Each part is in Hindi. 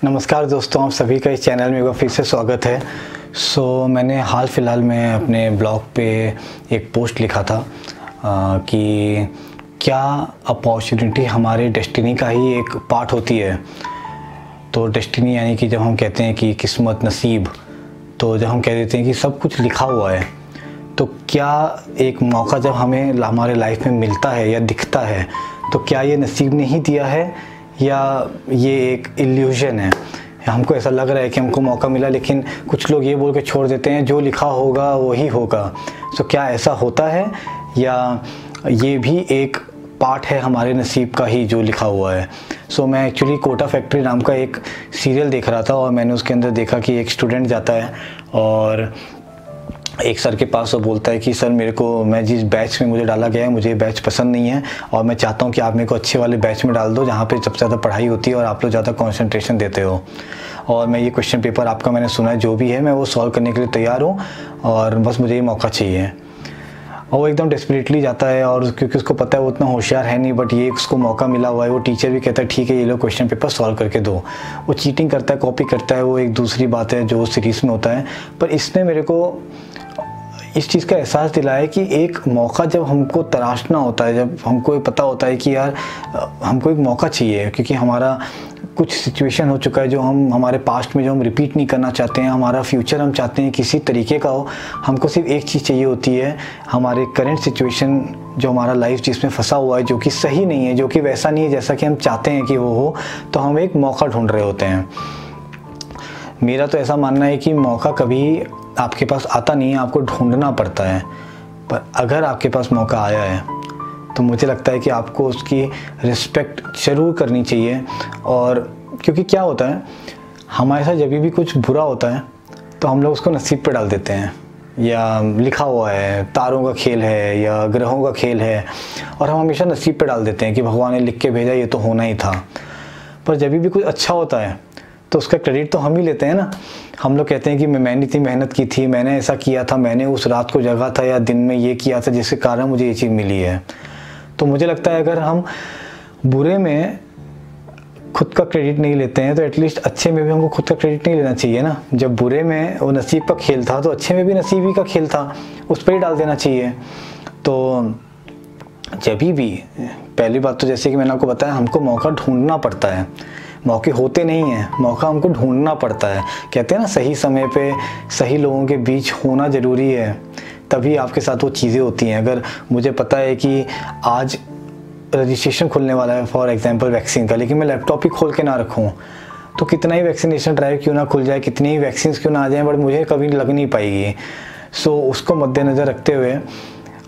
नमस्कार दोस्तों, आप सभी का इस चैनल में एक बार फिर से स्वागत है। मैंने हाल फिलहाल में अपने ब्लॉग पे एक पोस्ट लिखा था कि क्या अपॉर्चुनिटी हमारे डेस्टिनी का ही एक पार्ट होती है। तो डेस्टिनी यानी कि जब हम कहते हैं कि किस्मत, नसीब, तो जब हम कह देते हैं कि सब कुछ लिखा हुआ है, तो क्या एक मौका जब हमें हमारे लाइफ में मिलता है या दिखता है, तो क्या ये नसीब ने ही दिया है या ये एक इल्यूजन है। हमको ऐसा लग रहा है कि हमको मौका मिला, लेकिन कुछ लोग ये बोल के छोड़ देते हैं जो लिखा होगा वही होगा। क्या ऐसा होता है या ये भी एक पार्ट है हमारे नसीब का ही जो लिखा हुआ है। मैं एक्चुअली कोटा फैक्ट्री नाम का एक सीरियल देख रहा था और मैंने उसके अंदर देखा कि एक स्टूडेंट जाता है और एक सर के पास वो बोलता है कि सर मैं जिस बैच में मुझे डाला गया है, मुझे ये बैच पसंद नहीं है और मैं चाहता हूँ कि आप मेरे को अच्छे वाले बैच में डाल दो जहाँ पे सबसे ज़्यादा पढ़ाई होती है और आप लोग ज़्यादा कंसंट्रेशन देते हो। और मैं ये क्वेश्चन पेपर आपका मैंने सुना है, जो भी है मैं वो सॉल्व करने के लिए तैयार हूँ और बस मुझे ये मौका चाहिए। और वो एकदम डेस्परेटली जाता है और क्योंकि उसको पता है वो उतना होशियार है नहीं, बट ये उसको मौका मिला हुआ है। वो टीचर भी कहता है ठीक है ये लो क्वेश्चन पेपर सॉल्व करके दो। वो चीटिंग करता है, कॉपी करता है, वो एक दूसरी बात है जो सीरीज़ में होता है। पर इसने मेरे को इस चीज़ का एहसास दिलाया कि एक मौका जब हमको तराशना होता है, जब हमको पता होता है कि यार हमको एक मौका चाहिए, क्योंकि हमारा कुछ सिचुएशन हो चुका है जो हम हमारे पास्ट में जो हम रिपीट नहीं करना चाहते हैं, हमारा फ्यूचर हम चाहते हैं किसी तरीके का हो। हमको सिर्फ एक चीज़ चाहिए होती है, हमारे करंट सिचुएशन जो हमारा लाइफ जिसमें फंसा हुआ है, जो कि सही नहीं है, जो कि वैसा नहीं है जैसा कि हम चाहते हैं कि वो हो, तो हम एक मौका ढूंढ रहे होते हैं। मेरा तो ऐसा मानना है कि मौका कभी आपके पास आता नहीं है, आपको ढूंढना पड़ता है। पर अगर आपके पास मौका आया है तो मुझे लगता है कि आपको उसकी रिस्पेक्ट ज़रूर करनी चाहिए। और क्योंकि क्या होता है, हमारे साथ जब भी कुछ बुरा होता है तो हम लोग उसको नसीब पे डाल देते हैं, या लिखा हुआ है, तारों का खेल है या ग्रहों का खेल है, और हम हमेशा नसीब पे डाल देते हैं कि भगवान ने लिख के भेजा, ये तो होना ही था। पर जब भी कुछ अच्छा होता है तो उसका क्रेडिट तो हम ही लेते हैं ना। हम लोग कहते हैं कि मैंने इतनी मेहनत की थी, मैंने ऐसा किया था, मैंने उस रात को जगा था या दिन में ये किया था जिसके कारण मुझे ये चीज़ मिली है। तो मुझे लगता है अगर हम बुरे में खुद का क्रेडिट नहीं लेते हैं तो एटलीस्ट अच्छे में भी हमको खुद का क्रेडिट नहीं लेना चाहिए ना। जब बुरे में वो नसीब का खेल था तो अच्छे में भी नसीब ही का खेल था, उस पर ही डाल देना चाहिए। तो जब भी पहली बात तो जैसे कि मैंने आपको बताया, हमको मौका ढूंढना पड़ता है, मौके होते नहीं हैं, मौका हमको ढूंढना पड़ता है। कहते हैं ना, सही समय पे सही लोगों के बीच होना ज़रूरी है, तभी आपके साथ वो चीज़ें होती हैं। अगर मुझे पता है कि आज रजिस्ट्रेशन खुलने वाला है फॉर एग्जांपल वैक्सीन का, लेकिन मैं लैपटॉप ही खोल के ना रखूं, तो कितना ही वैक्सीनेशन ड्राइव क्यों ना खुल जाए, कितनी ही वैक्सीन क्यों ना आ जाएँ, बट मुझे कभी लग नहीं पाएगी। उसको मद्देनज़र रखते हुए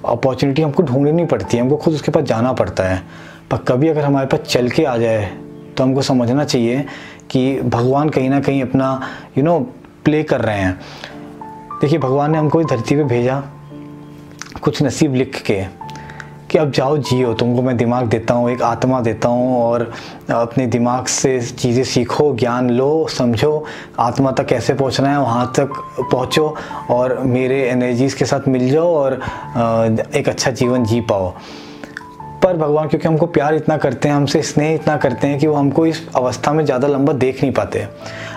अपॉर्चुनिटी हमको ढूंढनी पड़ती है, हमको खुद उसके पास जाना पड़ता है। पर कभी अगर हमारे पास चल के आ जाए तो हमको समझना चाहिए कि भगवान कहीं ना कहीं अपना प्ले कर रहे हैं। देखिए, भगवान ने हमको इस धरती पे भेजा कुछ नसीब लिख के कि अब जाओ जियो, तुमको मैं दिमाग देता हूँ, एक आत्मा देता हूँ, और अपने दिमाग से चीज़ें सीखो, ज्ञान लो, समझो, आत्मा तक कैसे पहुँचना है वहाँ तक पहुँचो और मेरे एनर्जीज़ के साथ मिल जाओ और एक अच्छा जीवन जी पाओ। पर भगवान क्योंकि हमको प्यार इतना करते हैं, हमसे स्नेह इतना करते हैं कि वो हमको इस अवस्था में ज़्यादा लंबा देख नहीं पाते।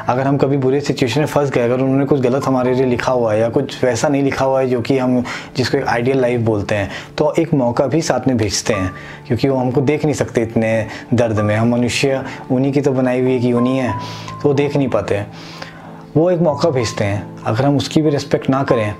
अगर हम कभी बुरे सिचुएशन में फंस गए, अगर उन्होंने कुछ गलत हमारे लिए लिखा हुआ है या कुछ वैसा नहीं लिखा हुआ है जो कि हम जिसको एक आइडियल लाइफ बोलते हैं, तो एक मौका भी साथ में भेजते हैं, क्योंकि वो हमको देख नहीं सकते इतने दर्द में। हम मनुष्य उन्हीं की तो बनाई हुई है कि उन्हीं है, तो वो देख नहीं पाते। वो एक मौका भेजते हैं, अगर हम उसकी भी रिस्पेक्ट ना करें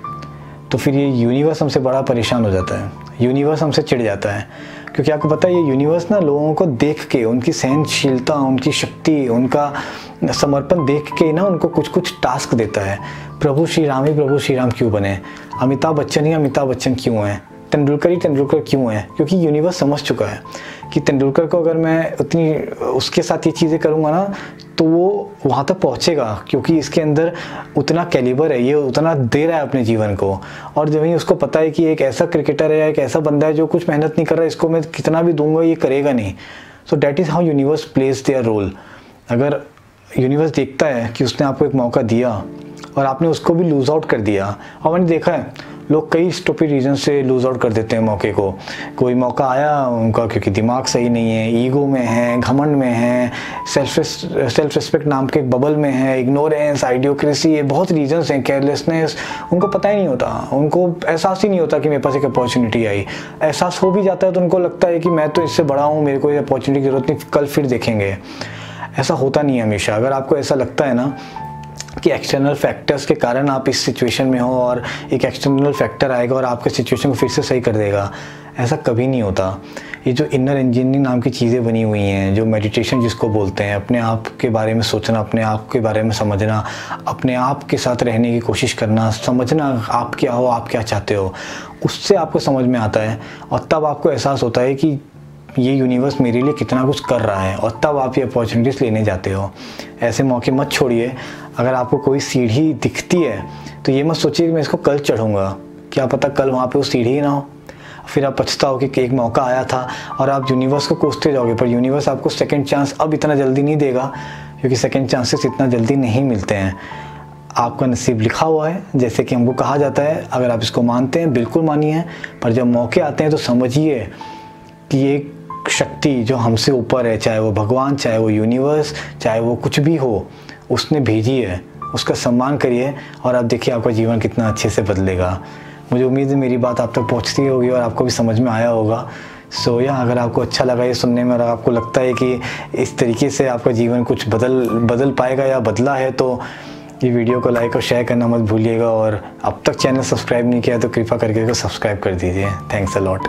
तो फिर ये यूनिवर्स हमसे बड़ा परेशान हो जाता है, यूनिवर्स हमसे चिढ़ जाता है। क्योंकि आपको पता है ये यूनिवर्स ना लोगों को देख के, उनकी सहनशीलता, उनकी शक्ति, उनका समर्पण देख के ना उनको कुछ कुछ टास्क देता है। प्रभु श्री राम ही प्रभु श्री राम क्यों बने, अमिताभ बच्चन ही अमिताभ बच्चन क्यों हैं, तेंदुलकर ही तेंदुलकर क्यों हैं, क्योंकि यूनिवर्स समझ चुका है कि तेंदुलकर को अगर मैं उतनी उसके साथ ये चीज़ें करूँगा ना तो वो वहाँ तक पहुँचेगा, क्योंकि इसके अंदर उतना कैलिबर है, ये उतना दे रहा है अपने जीवन को। और जब ही उसको पता है कि एक ऐसा क्रिकेटर है या एक ऐसा बंदा है जो कुछ मेहनत नहीं कर रहा है, इसको मैं कितना भी दूंगा ये करेगा नहीं। So that is how universe plays their role. अगर यूनिवर्स देखता है कि उसने आपको एक मौका दिया और आपने उसको भी लूज आउट कर दिया, और मैंने देखा है लोग कई स्टूपिड रीज़न से लूज़ आउट कर देते हैं मौके को। कोई मौका आया उनका क्योंकि दिमाग सही नहीं है, ईगो में है, घमंड में है, सेल्फ रिस्पेक्ट नाम के एक बबल में है, इग्नोरेंस, आइडियोक्रेसी, ये बहुत रीजंस हैं, केयरलेसनेस, उनको पता ही नहीं होता, उनको एहसास ही नहीं होता कि मेरे पास एक अपॉर्चुनिटी आई। एहसास हो भी जाता है तो उनको लगता है कि मैं तो इससे बड़ा हूँ, मेरे को ये अपॉर्चुनिटी की ज़रूरत नहीं, कल फिर देखेंगे। ऐसा होता नहीं है हमेशा। अगर आपको ऐसा लगता है ना कि एक्सटर्नल फैक्टर्स के कारण आप इस सिचुएशन में हो और एक एक्सटर्नल फैक्टर आएगा और आपके सिचुएशन को फिर से सही कर देगा, ऐसा कभी नहीं होता। ये जो इनर इंजीनियरिंग नाम की चीज़ें बनी हुई हैं, जो मेडिटेशन जिसको बोलते हैं, अपने आप के बारे में सोचना, अपने आप के बारे में समझना, अपने आप के साथ रहने की कोशिश करना, समझना आप क्या हो, आप क्या चाहते हो, उससे आपको समझ में आता है और तब आपको एहसास होता है कि ये यूनिवर्स मेरे लिए कितना कुछ कर रहा है और तब आप ये अपॉर्चुनिटीज़ लेने जाते हो। ऐसे मौके मत छोड़िए। अगर आपको कोई सीढ़ी दिखती है तो ये मत सोचिए कि मैं इसको कल चढ़ूँगा, क्या पता कल वहाँ पे वो सीढ़ी ही ना हो, फिर आप पछताओ कि एक मौका आया था और आप यूनिवर्स को कोसते जाओगे। पर यूनिवर्स आपको सेकंड चांस अब इतना जल्दी नहीं देगा क्योंकि सेकंड चांसेस इतना जल्दी नहीं मिलते हैं। आपका नसीब लिखा हुआ है, जैसे कि हमको कहा जाता है। अगर आप इसको मानते हैं बिल्कुल मानिए, पर जब मौके आते हैं तो समझिए कि एक शक्ति जो हमसे ऊपर है, चाहे वो भगवान, चाहे वो यूनिवर्स, चाहे वो कुछ भी हो, उसने भेजी है, उसका सम्मान करिए और आप देखिए आपका जीवन कितना अच्छे से बदलेगा। मुझे उम्मीद है मेरी बात आप तक पहुंचती होगी और आपको भी समझ में आया होगा। सो अगर आपको अच्छा लगा ये सुनने में और आपको लगता है कि इस तरीके से आपका जीवन कुछ बदल पाएगा या बदला है, तो ये वीडियो को लाइक और शेयर करना मत भूलिएगा। और अब तक चैनल सब्सक्राइब नहीं किया तो कृपया करके इसको सब्सक्राइब कर दीजिए। Thanks a lot.